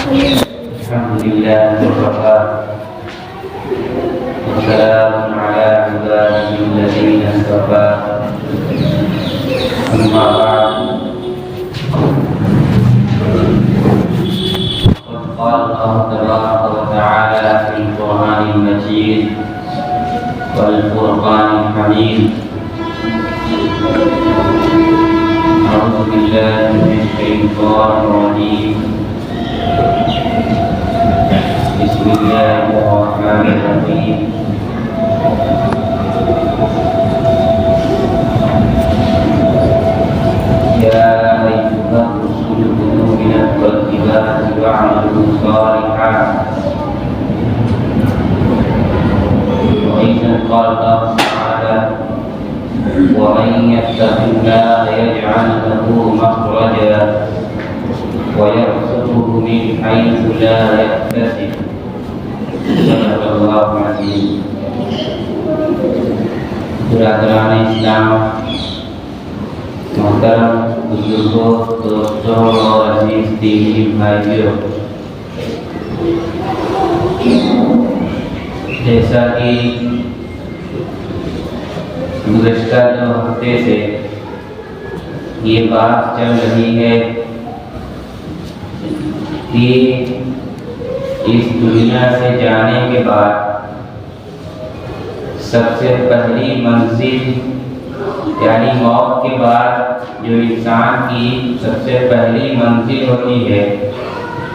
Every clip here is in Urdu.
الحمد لله وكفى وسلام على عباده الذين اصطفى أما بعد قال الله تبارك وتعالى في القرآن المجيد والفرقان الحميد أعوذ بالله من الشيطان الرجيم بسم الله الرحمن الرحيم يا أيها الرسل كلوا من الطيبات واعملوا صالحا وإذا قال الله تعالى ومن يتق الله يجعل له مخرجا ويرزقه من حيث لا يحتسب صدق الله العظيم. برادران اسلام، محترم بزرگوں، دوستوں اور عزیز دینی بھائیوں، جیسا کہ گزشتہ 2 ہفتے سے یہ بات چل رہی ہے کہ اس دنیا سے جانے کے بعد سب سے پہلی منزل یعنی موت کے بعد جو انسان کی سب سے پہلی منزل ہوتی ہے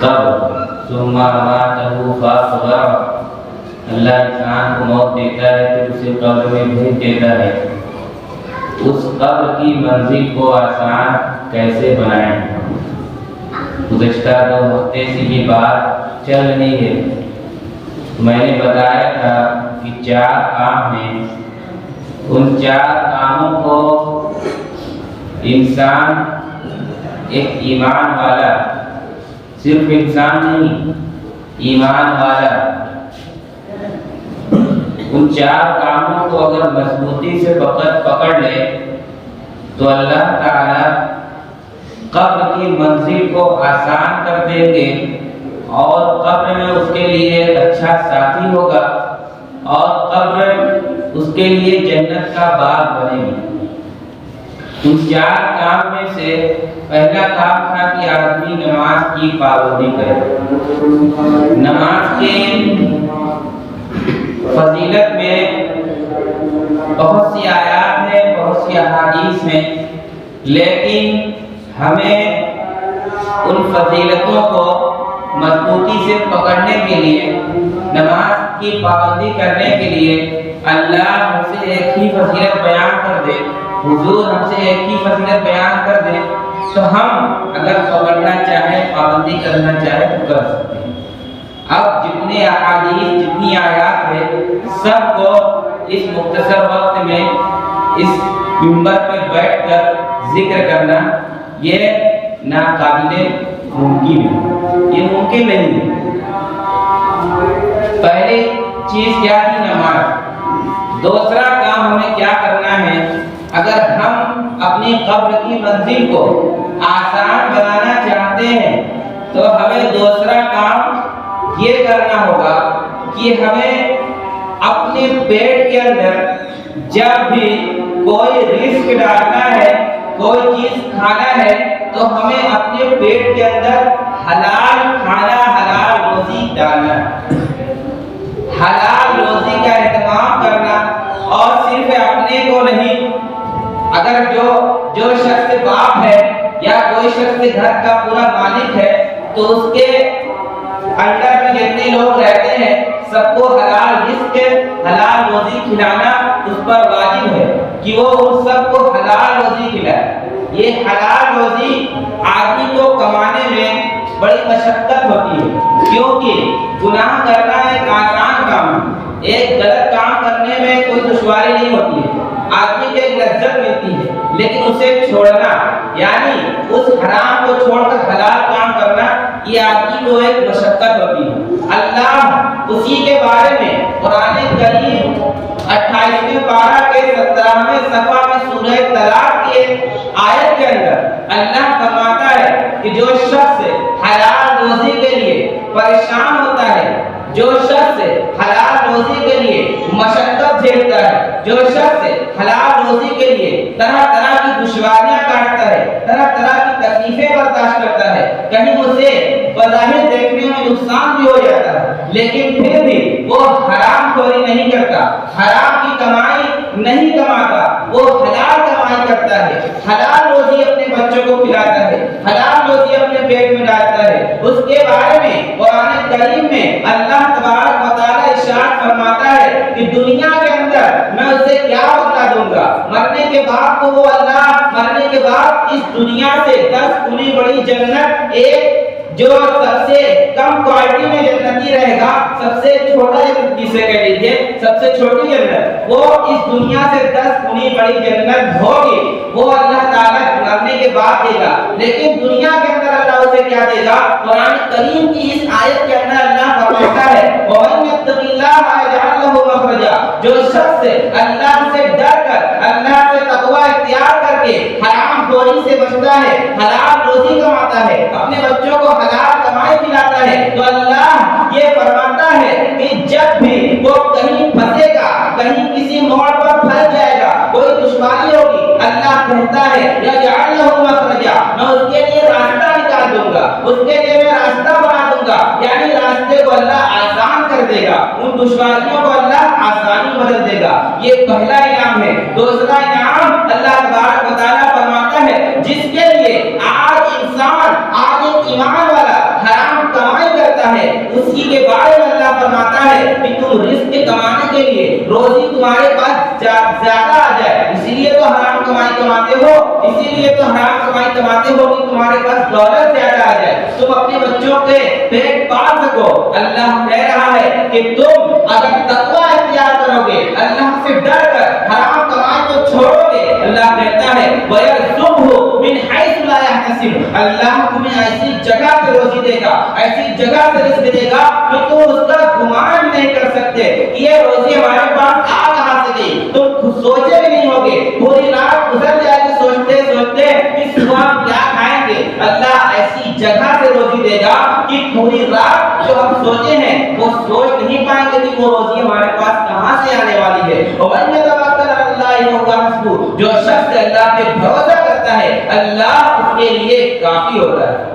قبر، ثم اماتہ فاصبر، اللہ انسان کو موت دیتا ہے پھر اسے قبر میں بھیج دیتا ہے. اس قبر کی منزل کو آسان کیسے بنائیں؟ گزشتہ 2 ہفتے سے یہ بات چل رہی ہے. میں نے بتایا تھا کہ 4 کام ہیں. ان 4 کاموں کو انسان ایک ایمان والا، صرف انسان نہیں، ایمان والا ان 4 کاموں کو اگر مضبوطی سے پکڑ لے تو اللہ تعالی قبر کی منزل کو آسان کر دیں گے اور قبر میں اس کے لیے ایک اچھا ساتھی ہوگا اور قبر اس کے لیے جنت کا باغ بنے گی. ان 4 کام میں سے پہلا کام تھا کہ آدمی نماز کی پابندی کرے. نماز کے فضیلت میں بہت سی آیات ہیں، بہت سی احادیث ہیں، لیکن ہمیں ان فضیلتوں کو مضبوطی سے پکڑنے کے لیے، نماز کی پابندی کرنے کے لیے اللہ ہم سے ایک ہی فضیلت بیان کر دے، حضور ہم سے ایک ہی فضیلت بیان کر دے تو ہم اگر پکڑنا چاہیں، پابندی کرنا چاہیں تو کر سکتے ہیں. اب جتنے احادیث، جتنی آیات ہے، سب کو اس مختصر وقت میں اس منبر پہ بیٹھ کر ذکر کرنا یہ ناقابل ممکن ہے، یہ ممکن نہیں ہے. پہلی چیز کیا تھی؟ نماز. دوسرا کام ہمیں کیا کرنا ہے؟ اگر ہم اپنی قبر کی منزل کو آسان بنانا چاہتے ہیں تو ہمیں دوسرا کام یہ کرنا ہوگا کہ ہمیں اپنے پیٹ کے اندر جب بھی کوئی رزق ڈالنا ہے، کوئی چیز کھانا ہے تو ہمیں اپنے پیٹ کے اندر حلال کھانا، حلال روزی ڈالنا، حلال روزی کا اہتمام کرنا. اور صرف اپنے کو نہیں، اگر جو شخص باپ ہے یا کوئی شخص گھر کا پورا مالک ہے تو اس کے انڈر میں جتنے لوگ رہتے ہیں سب کو حلال رزق، حلال روزی کھلانا اس پر واجب ہے کہ وہ ان سب کو حلال روزی کھلائے. یہ حلال روزی آدمی کو کمانے میں بڑی مشقت ہوتی ہے، کیونکہ گناہ کرنا ایک آسان کام ہے. ایک غلط کام کرنے میں کوئی دشواری نہیں ہوتی ہے، آدمی کو ایک لذت ملتی ہے، لیکن اسے چھوڑنا یعنی اس حرام کو چھوڑ کر حلال کام کرنا یہ آدمی کو ایک مشقت ہوتی ہے. اللہ اسی کے بارے میں قرآن کریم 28ویں پارہ کے 17ویں صفحہ میں سورہ طلاق کی آیت کے اندر اللہ فرماتا ہے کہ جو شخص حلال روزی کے لیے جو شخص حلال روزی کے لیے مشقت جھیلتا ہے، جو شخص حلال روزی کے لیے طرح طرح کی دشواریاں کاٹتا ہے، طرح طرح کی تکلیفیں برداشت کرتا ہے، کہیں اسے بظاہر دیکھنے میں نقصان بھی ہو جاتا ہے، لیکن پھر بھی وہ حرام خوری نہیں کرتا، حرام کی کمائی نہیں کماتا، وہ حلال کمائی کرتا ہے، حلال روزی اپنے بچوں کو کھلاتا ہے، حلال روزی اپنے پیٹ میں ڈالتا ہے، اس کے بارے میں قرآن کریم میں اللہ تبارک و تعالی ارشاد فرماتا ہے کہ دنیا کے اندر میں اسے کیا بدلہ دوں گا، مرنے کے بعد تو وہ اللہ مرنے کے بعد اس دنیا سے 10 گنی بڑی جنت، ایک جو سب سے کم کوالٹی میں جنتی رہے گا، سب سے چھوٹا جنت جسے کہہ لیجیے سب سے چھوٹی جنت، وہ اس دنیا سے 10 گنی بڑی جنت ہوگی، وہ اللہ تعالیٰ مرنے کے بعد دے گا۔ لیکن دنیا کے اندر اللہ اسے کیا دے گا؟ قرآن کریم کی اس آیت کے اندر اللہ فرماتا ہے وَمَن يَتَّقِ اللَّهَ يَجْعَل لَّهُ مَخْرَجًا، جو شخص اللہ سے ڈر کر، اللہ سے تقوی اختیار کر کے حرام خوری سے بچتا ہے، حلال روزی کماتا ہے، اپنے بچوں کو حلال کمائی کھلاتا ہے، تو اللہ یہ فرماتا ہے کہ جب بھی وہ کہیں پھنسے گا، کہیں کسی موڑ پر پھنس جائے گا، کوئی دشواری ہوگی، اللہ کہتا ہے یجعل لہ مخرجا، میں اس کے لیے راستہ نکال دوں گا، اس کے لیے میں راستہ بنا دوں گا، یعنی راستے کو اللہ آسان کر دے گا، ان دشواریوں کو اللہ آسانی بدل دے گا۔ یہ پہلا انعام ہے۔ دوسرا انعام اللہ تبارک و تعالیٰ فرماتا ہے جس کے لیے آج انسان، آج ایک ایمان والا حرام کمائی کرتا ہے، اسی کے بارے میں اللہ فرماتا ہے کہ تم رزق کمانے کے لیے روزی تمہارے پاس زیادہ آ جائے، اسی لیے تو حرام کمائی کماتے ہو، اسی لیے تو حرام کمائی کماتے ہو کہ تمہارے پاس دولت زیادہ آ جائے، تم اپنے بچوں کے پیٹ پال سکو۔ اللہ کہہ رہا ہے کہ تم اگر تقوی اختیار کرو گے، اللہ سے ڈر کر حرام کمائی کو چھوڑو گے، اللہ کہتا ہے وَيَرْزُقْهُ مِنْ حَيْثُ لَا يَحْتَسِبُ، اللہ تمہیں ایسی جگہ سے روزی دے گا، ایسی جگہ سے رزق دے گا کہ تم اس کا گمان نہیں کر سکتے کہ یہ روزی ہمارے پاس آ کہاں سے گئی، تم خود سوچے بھی نہیں ہوگے، پوری رات گزر جائے گی سوچتے سوچتے کہ صبح ہم کیا کھائیں گے، اللہ ایسی جگہ سے روزی دے گا کہ پوری رات جو ہم سوچے ہیں وہ سوچ نہیں پائیں گے کہ وہ روزی ہمارے پاس کہاں سے آنے والی ہے۔ وَمَن يَتَوَکَّلْ عَلَى اللَّهِ فَهُوَ حَسْبُهُ، جو شخص اللہ پہ بھروسہ کرتا ہے اللہ اس کے لیے کافی ہوتا ہے،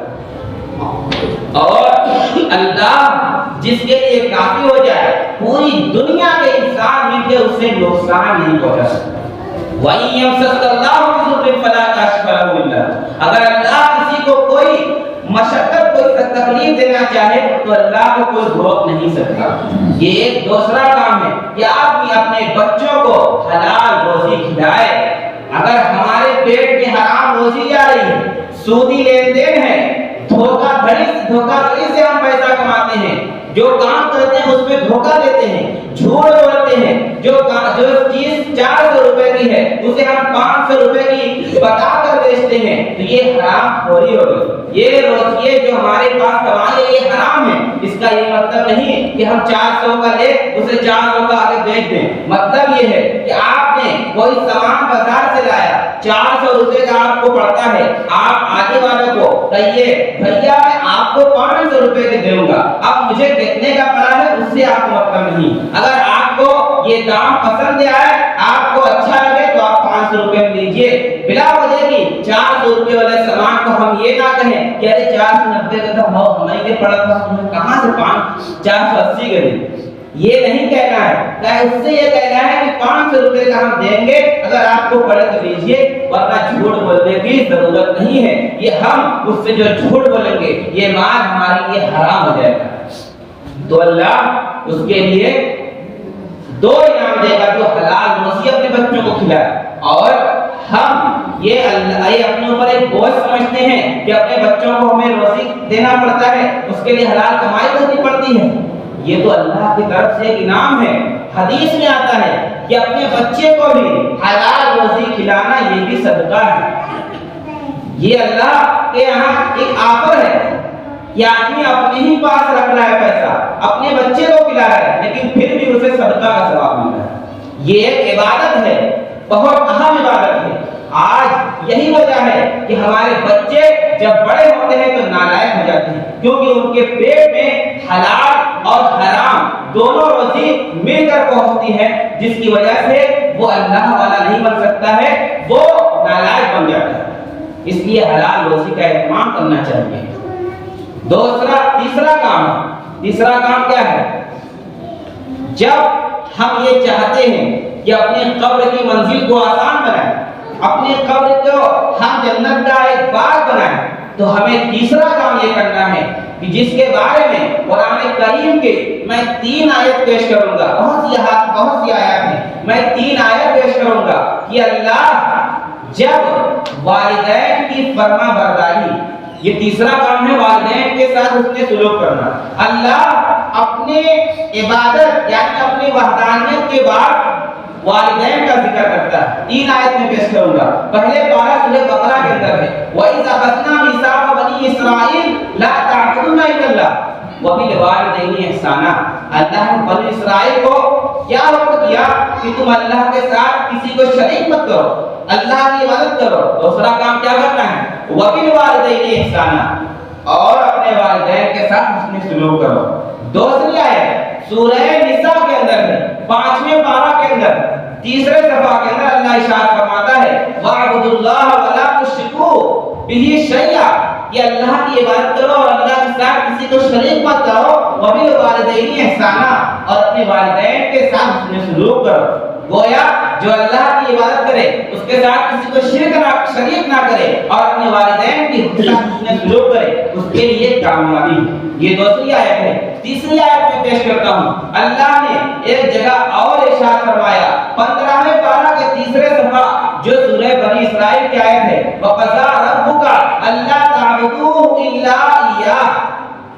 اور اللہ جس کے لیے کافی ہو جائے پوری دنیا کے انسان مل کے اسے نقصان نہیں پہنچا سکتا۔ وَإِن يَمْسَسْكَ اللَّهُ بِضُرٍّ فَلَا كَاشِفَ لَهُ إِلَّا هُوَ، اگر اللہ کسی کو کوئی مشقت، کوئی تکلیف دینا چاہے تو اللہ کو کوئی روک نہیں سکتا۔ یہ ایک دوسرا کام ہے کہ آپ بھی اپنے بچوں کو حلال روزی کھلائے۔ اگر ہمارے پیٹ میں حرام روزی جا رہی ہے، سودی لین دین ہے، دھوکہ دھڑی سے ہم پیسہ کماتے ہیں، جو کام کرتے ہیں اس میں دھوکہ دیتے ہیں، جھوٹ بولتے ہیں، جو چیز 400 روپے کی ہے اسے ہم 500 روپے کی بتا کر بیچتے ہیں، تو یہ حرام خوری ہوگی۔ یہ روزی جو ہمارے پاس کمائی ہے یہ حرام ہے۔ اس کا یہ مطلب نہیں کہ ہم 400 کا لے اسے 400 کا آگے بیچ دیں، مطلب یہ ہے کہ آپ نے کوئی سامان بازار سے لایا، 400 روپے کا آپ کو پڑتا ہے، آپ آگے والوں کو کہیے بھیا میں آپ کو 500 روپے کے دوں گا، اب مجھے کتنے کا پڑا ہے اس سے آپ کو مطلب نہیں۔ اگر آپ کو یہ دام پسند آئے، آپ کو اچھا لگے تو آپ 500 روپے میں لیجئے، بلا وجہ کی 400 روپے والے سامان کو ہم یہ نہ کہیں کہ ارے 490 کا تھا ہمیں یہ پڑا تھا، کہاں سے 480 کا دیں، یہ نہیں کہنا ہے، اس سے یہ کہنا ہے کہ 500 روپے کا ہم دیں گے، اگر آپ کو پڑے تو لیجئے، ورنہ جھوٹ بولنے کی ضرورت نہیں ہے۔ یہ ہم اس سے جو جھوٹ بولیں گے یہ مال ہمارے لیے حرام ہو جائے گا۔ تو اللہ اس کے لیے 2 انعام دے گا، جو حلال روزی اپنے بچوں کو کھلائے، اور ہم یہ اپنے اوپر ایک بوجھ سمجھتے ہیں کہ اپنے بچوں کو ہمیں روزی دینا پڑتا ہے، اس کے لیے حلال کمائی کرنی پڑتی ہے، یہ تو اللہ کی طرف سے ایک انعام ہے۔ حدیث میں آتا ہے کہ اپنے بچے کو بھی حلال روزی کھلانا یہ بھی صدقہ ہے۔ یہ اللہ کے یہاں ایک آفر ہے کہ آدمی اپنے ہی پاس رکھ رہا ہے پیسہ، اپنے بچے کو کھلا رہا ہے، لیکن پھر بھی اسے صدقہ کا ثواب مل رہا ہے۔ یہ ایک عبادت ہے، بہت اہم عبادت ہے۔ آج یہی وجہ ہے کہ ہمارے بچے جب بڑے ہوتے ہیں تو نالائق ہو جاتے ہیں، کیونکہ ان کے پیٹ میں حلال اور حرام دونوں روزی مل کر پہنچتی ہے، جس کی وجہ سے وہ اللہ والا نہیں بن سکتا ہے، وہ نالائق بن جاتا ہے۔ اس لیے حلال روزی کا اہتمام کرنا چاہیے۔ تیسرا کام کیا ہے؟ جب ہم یہ چاہتے ہیں کہ اپنی قبر کی منزل کو آسان بنائیں، اپنی قبر کو ہم جنت کا ایک باغ بنائیں، تو ہمیں تیسرا کام یہ کرنا ہے کہ جس کے بارے میں قرآن کریم کے میں 3 آیت پیش کروں گا، بہت سی آیات ہیں، میں 3 آیت پیش کروں گا کہ اللہ جب والدین کی فرما برداری، یہ تیسرا کام ہے والدین کے ساتھ اس نے سلوک کرنا۔ اللہ اپنے عبادت یعنی اپنی وحدانیت کے بعد والدین کا ذکر کرتا ہے۔ 3 آیت میں پیش کروں گا۔ پہلے پارہ سورہ بقرہ کے اندر ہے وَإِذْ أَخَذْنَا مِيثَاقَ بَنِي إِسْرَائِيلَ لَا تَعْبُدُونَ إِلَّا اللَّهَ وَبِالْوَالِدَيْنِ إِحْسَانًا۔ اللہ نے بنی اسرائیل کو کیا حکم دیا کہ تم اللہ کے ساتھ کسی کو شریک مت کرو، اللہ کی عبادت کرو۔ دوسرا کام کیا کرنا ہے؟ وَبِالْوَالِدَيْنِ إِحْسَانًا، اور اپنے والدین کے ساتھ حسن سلوک کرو۔ دوسری آیت سورہ نساء کے اندر ہے، 5ویں پارہ کے اندر 3رے صفحہ کے اندر اللہ ارشاد فرماتا ہے وَاعْبُدُوا اللَّهَ وَلَا تُشْرِكُوا بِهِ شَيْئًا، کہ اللہ کی عبادت کرو اور اللہ کے ساتھ کسی کو شریک مت کرو۔ وَبِالْوَالِدَيْنِ إِحْسَانًا، اور اپنے والدین کے ساتھ حسن سلوک کرو۔ گویا جو اللہ کی عبادت کرے اس کے ساتھ کسی کو شریک نہ کرے اور اپنے والدین کی حسن سلوک کرے، اس کے لیے کامیابی ہے۔ یہ دوسری آیت ہے۔ تیسری آیت میں پیش کرتا ہوں، اللہ نے ایک جگہ اور ارشاد فرمایا 15ویں پارہ کے 3رے صفحہ جو سورہ بنی اسرائیل کی آیت ہے وَقَضَىٰ رَبُّكَ أَلَّا تَعْبُدُوا إِلَّا إِيَّاهُ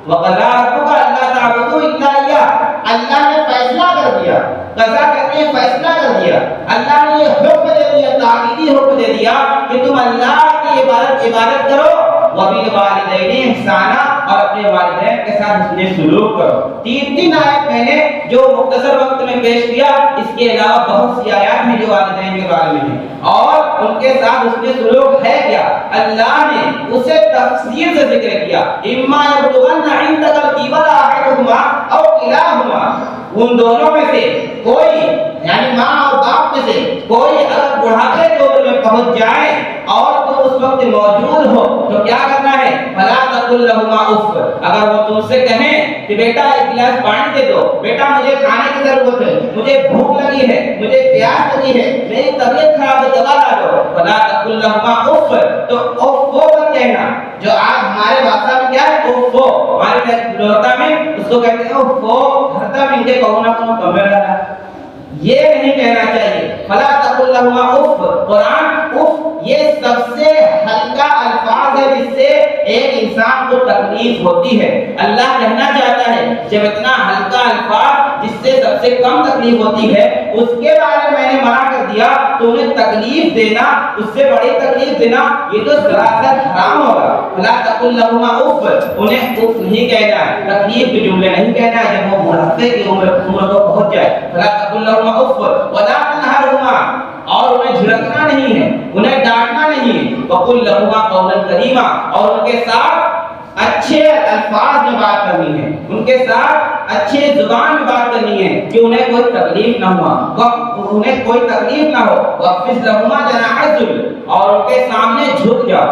وَقَضَىٰ رَبُّكَ أَلَّا تَعْبُدُوا إِلَّا إِيَّاهُ، اللہ نے فیصلہ کر دیا، قضا کہتے ہیں فیصلہ کر دیا، اللہ نے یہ حکم دے دیا، تاکیدی حکم دے دیا کہ تم اللہ کی عبادت کرو، وَبِالْوَالِدَيْنِ إِحْسَانًا، اور اپنے والدین کے ساتھ حسن سلوک کرو۔ 3 آیت میں نے جو مختصر وقت میں پیش کیا، اس کے علاوہ بہت سی آیات ہیں جو والدین کے بارے میں ہیں اور ان کے ساتھ حسن سلوک ہے کیا، اللہ نے اسے تفصیل سے ذکر کیا۔ اِمَّا يَبْلُغَنَّ عِندَكَ الْكِبَرَ أَحَدُهُمَا أَوْ كِلَاهُمَا، ان دونوں میں سے کوئی یعنی ماں اور باپ میں سے کوئی اگر بڑھاپے کے عمر میں پہنچ جائے اور تو اس وقت موجود ہو تو کیا کرنا ہے؟ فَلَا تَقُل لَّهُمَا أُفٍّ، اگر وہ تم سے کہیں کہ بیٹا ایک گلاس پانی دے دو، بیٹا مجھے کھانے کی ضرورت ہے، مجھے بھوک لگی ہے، مجھے پیاس لگی ہے، میری طبیعت خراب ہے، دوا لا دو، فَلَا تَقُل لَّهُمَا أُفٍّ، تو اوفو مت کہنا، جو آج ہمارے بھاشا میں کیا ہے اوفو، ہمارے لوہتا میں اس کو کہتے ہیں اوفو، ہرتا میں انجھے کہوں نہ کہوں کمرہ رہا، یہ نہیں کہنا چاہیے۔ فلا تقل لهما اف، قرآن اف یہ سب سے ہلکا الفاظ ہے جس سے ایک انسان کو تکلیف ہوتی ہے۔ اللہ کہنا چاہتا ہے جب اتنا ہلکا الفاظ جس سے سب سے کم تکلیف ہوتی ہے اس کے بارے میں نے منع کر دیا تو انہیں تکلیف دینا، اس سے بڑی تکلیف دینا یہ تو سراسر حرام ہوگا۔ فلا تقل لهما اف، انہیں اف نہیں کہنا ہے، تکلیف کے جملے نہیں کہنا ہے جب وہ بڑھاپے کی عمر کو پہنچ جائے۔ فلا تقل لهما اف ولا تنهرهما، اور انہیں جھڑکنا نہیں ہے، انہیں ڈانٹنا نہیں ہے۔ وقل لهما قولا کریما، اور ان کے ساتھ اچھے الفاظ میں بات کرنی ہے، ان کے ساتھ اچھے زبان میں بات کرنی ہے کہ انہیں کوئی تکلیف نہ ہوا، انہیں کوئی تکلیف نہ ہو۔ وَاخْفِضْ لَهُمَا جَنَاحَ الذُّلِّ، اور ان کے سامنے جھک جاؤ۔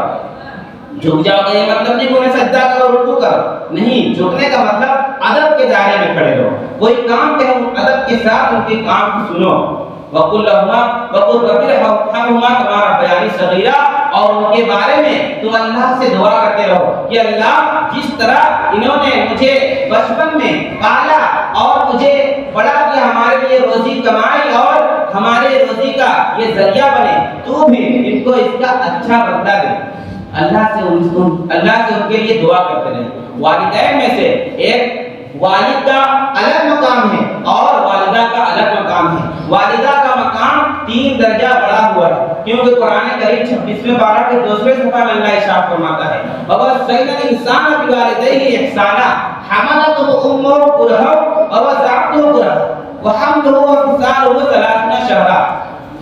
جھک جاؤ کا یہ مطلب نہیں کہ انہیں سجدہ کرو رکوع کرو، نہیں، جھکنے کا مطلب ادب کے دائرے میں کھڑے رہو، کوئی کام کہو ادب کے ساتھ ان کے کام کو سنو۔ وَقُلْ لَهُمَا وَقُلْ رَبِّ ارْحَمْهُمَا كَمَا رَبَّيَانِي صَغِيرًا، اور ان کے بارے میں تم اللہ سے دعا کرتے رہو کہ اللہ جس طرح انہوں نے مجھے بچپن میں پالا اور مجھے بڑا کیا، ہمارے لیے روزی کمائی اور ہمارے روزی کا یہ ذریعہ بنے، تو بھی ان کو اس کا اچھا بدلہ دے۔ اللہ سے ان کے لیے دعا کرتے رہے۔ والدین میں سے ایک والد کا الگ مقام ہے اور والدہ کا الگ مقام ہے۔ والدہ کا مقام 3 درجہ بڑا ہوا ہے کیونکہ قرآن کریم 26ویں پارہ کے 2 صفحہ میں اللہ ارشاد فرماتا ہے وَوَصَّيْنَا الْإِنسَانَ بِوَالِدَيْهِ إِحْسَانًا حَمَلَتْهُ أُمُّهُ كُرْهًا وَوَضَعَتْهُ كُرْهًا وَحَمْلُهُ وَفِصَالُهُ 30 شهرًا۔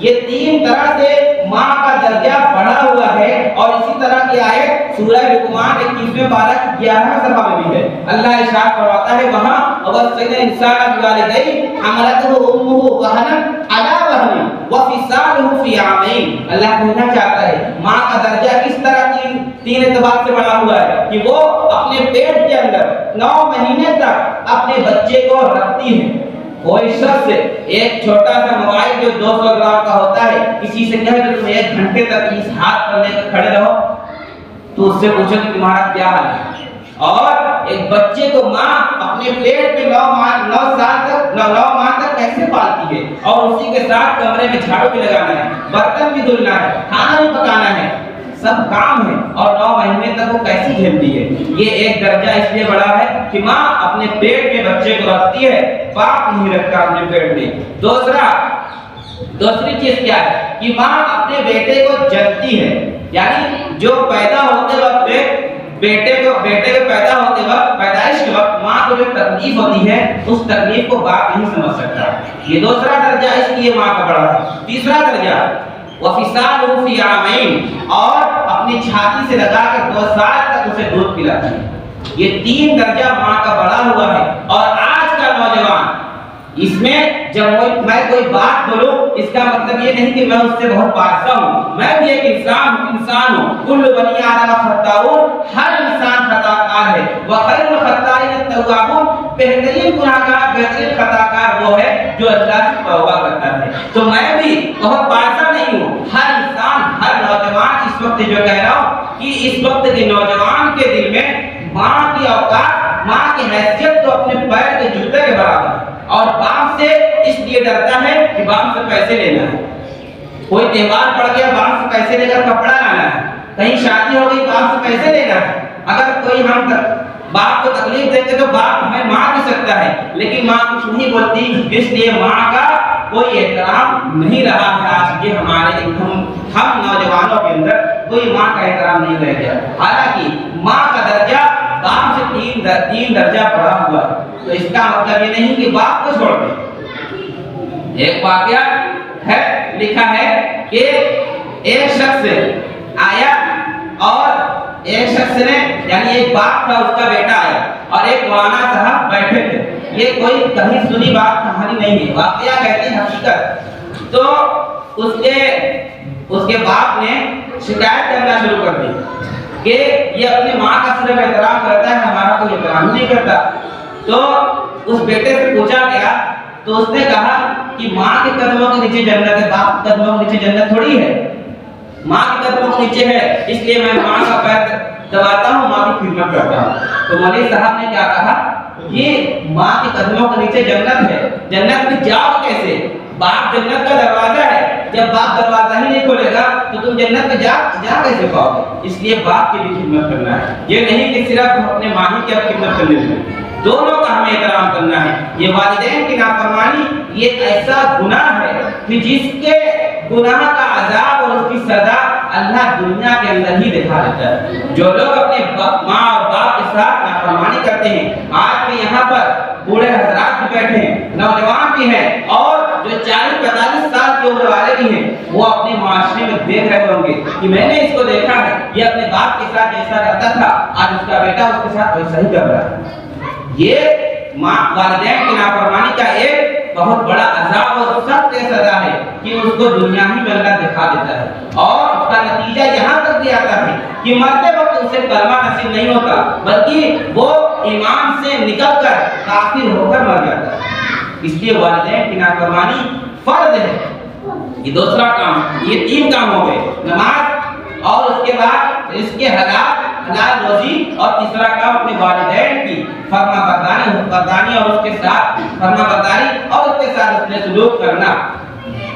یہ 3 طرح سے ماں کا درجہ بڑھا ہوا ہے، اور اسی طرح کی آیت سورہ لقمان 21ویں پارہ 11 صفحہ میں بھی ہے اللہ ارشاد فرماتا ہے وہاں وَوَصَّيْنَا الْإِنسَانَ بِوَالِدَيْهِ حَمَلَتْهُ أُمُّهُ وَهْنًا عَلَى وَهْنٍ وَفِصَالُهُ فِي عَامَيْنِ۔ اللہ کہنا چاہتا ہے ماں کا درجہ کس طرح تین اعتبار سے بڑا ہوا ہے کہ وہ اپنے پیٹ کے اندر 9 مہینے تک اپنے بچے کو رکھتی ہے۔ کوئی شخص ایک چھوٹا سا موبائل جو 200 گرام کا ہوتا ہے کسی سے کہے کہ تم 1 گھنٹے تک اس ہاتھ پر لے کر کھڑے رہو تو اس سے پوچھو کہ تمہارا کیا حال ہے۔ اور ایک بچے کو ماں اپنے پیٹ میں 9 ماہ تک کیسے پالتی ہے، اور اسی کے ساتھ کمرے میں جھاڑو بھی لگانا ہے، برتن بھی دھلنا ہے، کھانا بھی پکانا ہے، سب کام ہے، اور 9 مہینے تک وہ کیسی جھیلتی ہے۔ یہ ایک درجہ اس لیے بڑا ہے کہ ماں اپنے پیٹ میں بچے کو رکھتی ہے، باپ نہیں رکھتا اپنے پیٹ میں۔ دوسری چیز کیا ہے کہ ماں اپنے بیٹے کو جلتی ہے، یعنی جو پیدا ہوتے وقت بیٹے کے پیدا ہوتے وقت پیدائش کے وقت ماں کو جو تکلیف ہوتی ہے اس تکلیف کو باپ نہیں سمجھ سکتا۔ یہ دوسرا درجہ اس لیے ماں کا بڑا ہے۔ تیسرا درجہ وَفِصَالُهُ فِي عَامَيْنِ، اور اپنی چھاتی سے لگا کر 2 سال تک اسے دودھ پلاتی ہے۔ یہ 3 درجہ ماں کا بڑا ہوا ہے۔ اور آج کا نوجوان اس میں جب میں کوئی بات بولوں اس کا مطلب یہ نہیں کہ میں اس سے بہت پارسا ہوں، میں بھی ایک انسان ہوں۔ کل بنی آدم خطاؤن، ہر انسان خطا کار ہے۔ وخیر الخطائین التوابون، بہترین گناہگار بہترین خطا کار وہ ہے جو اللہ سے توبہ کرتا ہے۔ تو میں بھی بہت پارسا نہیں ہوں، ہر انسان ہر نوجوان اس وقت جو کہہ رہا ہوں کہ اس وقت کے نوجوان کے دل میں ماں کی اوقات، ماں کی حیثیت تو اپنے پیر کے جوتے کے برابر ہے، اور باپ سے اس لیے ڈرتا ہے کہ باپ سے پیسے لینا ہے۔ کوئی تہوار پڑ گیا باپ سے پیسے لے کر کپڑا لانا ہے، کہیں شادی ہو گئی باپ سے پیسے لینا ہے۔ اگر کوئی ہم باپ کو تکلیف دیتے تو باپ ہمیں مار بھی سکتا ہے، لیکن ماں کچھ نہیں بولتی، اس لیے ماں کا کوئی احترام نہیں رہا ہے۔ آج یہ ہم نوجوانوں کے اندر کوئی ماں کا احترام نہیں رہ گیا، حالانکہ ماں کا درجہ باپ سے 3 درجہ بڑا ہوا ہے۔ تو اس کا مطلب یہ نہیں کہ باپ کو چھوڑ دیں۔ ایک واقعہ ہے، لکھا ہے کہ ایک شخص آیا اور ایک شخص نے، یعنی ایک باپ تھا، اس کا بیٹا آیا اور ایک مولانا صاحب بیٹھے تھے۔ یہ کوئی کہیں سنی بات کہانی نہیں ہے، واقعہ کہتے ہیں حقیقت۔ تو اس کے باپ نے شکایت کرنا شروع کر دی کہ یہ اپنی ماں کا صرف احترام کرتا ہے، ہمارا کوئی احترام نہیں کرتا۔ تو اس بیٹے سے پوچھا گیا تو اس نے کہا کہ ماں کے قدموں کے نیچے جنت ہے، باپ کے قدموں کے نیچے جنت تھوڑی ہے، ماں کے قدموں کے نیچے ہے، اس لیے میں ماں کا پیر دباتا ہوں، ماں کی خدمت کرتا ہوں۔ تو مولوی صاحب نے کیا کہا کہ ماں کے قدموں کے نیچے جنت ہے، جنت میں جاؤ کیسے؟ باپ جنت کا دروازہ ہے، جب باپ دروازہ ہی نہیں کھولے گا تو تم جنت میں جا کیسے پاؤ گے؟ اس لیے باپ کی بھی خدمت کرنا ہے، یہ نہیں کہ صرف اپنے ماں کی خدمت کرنے میں، دونوں کا ہمیں احترام کرنا ہے۔ یہ والدین کی نافرمانی یہ ایسا گناہ ہے کہ جس کے گناہ کا عذاب اور اس کی سزا اللہ دنیا کے اندر ہی دکھا دیتا ہے۔ جو لوگ اپنے ماں اور باپ کے ساتھ نافرمانی کرتے ہیں، آج بھی یہاں پر بوڑھے حضرات بھی بیٹھے ہیں، نوجوان بھی ہیں، اور جو 40-45 سال کی عمر والے بھی ہیں، وہ اپنے معاشرے میں دیکھ رہے ہوں گے کہ میں نے اس کو دیکھا ہے، یہ اپنے باپ کے ساتھ جیسا کرتا تھا آج اس کا بیٹا اس کے ساتھ ویسا ہی کر رہا ہے۔ یہ والدین کی نافرمانی کا ایک بہت بڑا عذاب اور سخت سزا ہے کہ اس کو دنیا ہی میں اللہ دکھا دیتا ہے، اور اس کا نتیجہ یہاں تک بھی آتا ہے کہ مرتے وقت اسے کلمہ نصیب نہیں ہوتا، بلکہ وہ ایمان سے نکل کر کافر ہو کر مر جاتا ہے۔ اس لیے والدین کی نافرمانی فرض ہے۔ یہ دوسرا کام، یہ 3 کام ہو گئے، نماز اور اس کے بعد اس کے حلال روزی، اور تیسرا کام اپنے والدین کی فرما برداری اور اس کے ساتھ اس نے سلوک کرنا۔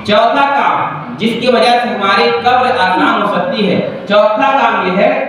چوتھا کام جس کی وجہ سے ہماری قبر آسان ہو سکتی ہے، چوتھا کام یہ ہے